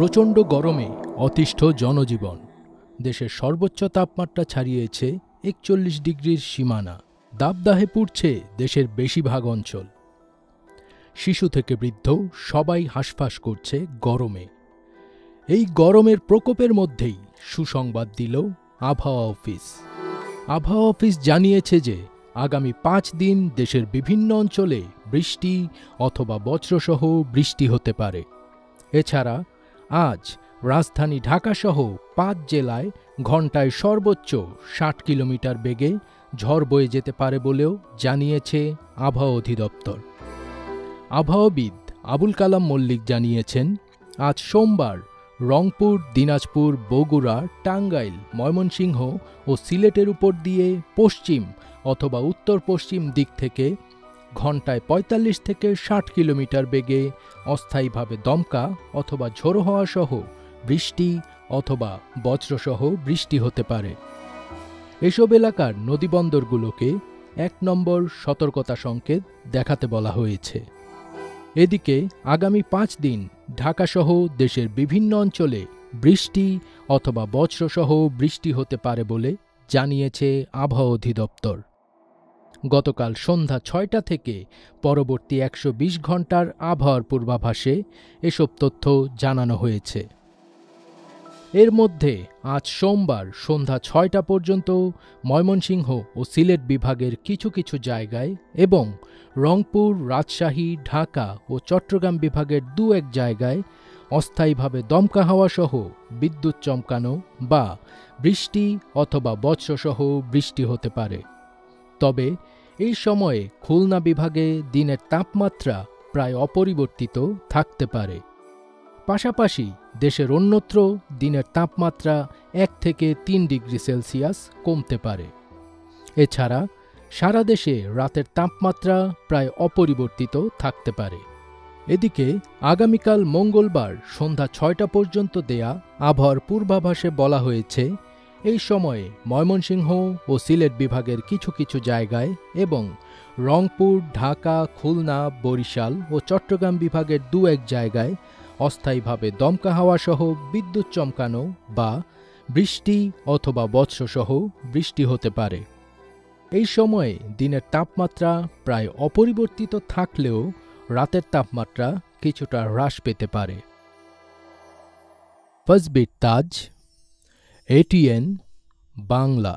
প্রচণ্ড গরমে অতিষ্ঠ জনজীবন। দেশের সর্বোচ্চ তাপমাত্রা ছাড়িয়েছে ৪১ ডিগ্রির সীমানা। দাবদাহে পুড়ছে দেশের বেশিরভাগ অঞ্চল। শিশু থেকে বৃদ্ধ সবাই হাঁসফাঁস করছে গরমে। এই গরমের প্রকোপের মধ্যেই সুসংবাদ দিল আবহাওয়া অফিস। আবহাওয়া অফিস জানিয়েছে যে আগামী ৫ দিন দেশের বিভিন্ন অঞ্চলে বৃষ্টি অথবা বজ্রসহ বৃষ্টি হতে পারে। এছাড়া আজ রাজধানী ঢাকাসহ ৫ জেলায় ঘণ্টায় সর্বোচ্চ ৬০ কিলোমিটার বেগে ঝড় বয়ে যেতে পারে বলেও জানিয়েছে আবহাওয়া অধিদপ্তর। আবহাওয়াবিদ আবুল কালাম মল্লিক জানিয়েছেন, আজ সোমবার রংপুর, দিনাজপুর, বগুড়া, টাঙ্গাইল, ময়মনসিংহ ও সিলেটের উপর দিয়ে পশ্চিম অথবা উত্তর পশ্চিম দিক থেকে ঘণ্টায় ৪৫ থেকে ৬০ কিলোমিটার বেগে অস্থায়ীভাবে দমকা অথবা ঝোড়ো হাওয়া সহ বৃষ্টি অথবা বজ্রসহ বৃষ্টি হতে পারে। এসব এলাকার নদীবন্দরগুলোকে ১ নম্বর সতর্কতা সংকেত দেখাতে বলা হয়েছে। এদিকে আগামী ৫ দিন ঢাকাসহ দেশের বিভিন্ন অঞ্চলে বৃষ্টি অথবা বজ্রসহ বৃষ্টি হতে পারে বলে জানিয়েছে আবহাওয়া অধিদপ্তর। গতকাল সন্ধ্যা ৬টা থেকে পরবর্তী ১২০ ঘণ্টার আবহাওয়ার পূর্বাভাসে এসব তথ্য জানানো হয়েছে। এর মধ্যে আজ সোমবার সন্ধ্যা ৬টা পর্যন্ত ময়মনসিংহ ও সিলেট বিভাগের কিছু কিছু জায়গায় এবং রংপুর, রাজশাহী, ঢাকা ও চট্টগ্রাম বিভাগের ২-১ জায়গায় অস্থায়ীভাবে দমকা হাওয়া সহ বিদ্যুৎ চমকানো বা বৃষ্টি অথবা বজ্রসহ বৃষ্টি হতে পারে। তবে এই সময়ে খুলনা বিভাগে দিনের তাপমাত্রা প্রায় অপরিবর্তিত থাকতে পারে। পাশাপাশি দেশের অন্যত্র দিনের তাপমাত্রা ১ থেকে ৩ ডিগ্রি সেলসিয়াস কমতে পারে। এছাড়া সারা দেশে রাতের তাপমাত্রা প্রায় অপরিবর্তিত থাকতে পারে। এদিকে আগামীকাল মঙ্গলবার সন্ধ্যা ৬টা পর্যন্ত দেয়া আবহাওয়ার পূর্বাভাসে বলা হয়েছে, এই সময়ে ময়মনসিংহ ও সিলেট বিভাগের কিছু কিছু জায়গায় এবং রংপুর, ঢাকা, খুলনা, বরিশাল ও চট্টগ্রাম বিভাগের ২-১ জায়গায় অস্থায়ীভাবে দমকা হাওয়া সহ বিদ্যুৎ চমকানো বা বৃষ্টি অথবা বজ্রসহ বৃষ্টি হতে পারে। এই সময়ে দিনের তাপমাত্রা প্রায় অপরিবর্তিত থাকলেও রাতের তাপমাত্রা কিছুটা হ্রাস পেতে পারে। ফাজবির তাজ, ATN বাংলা।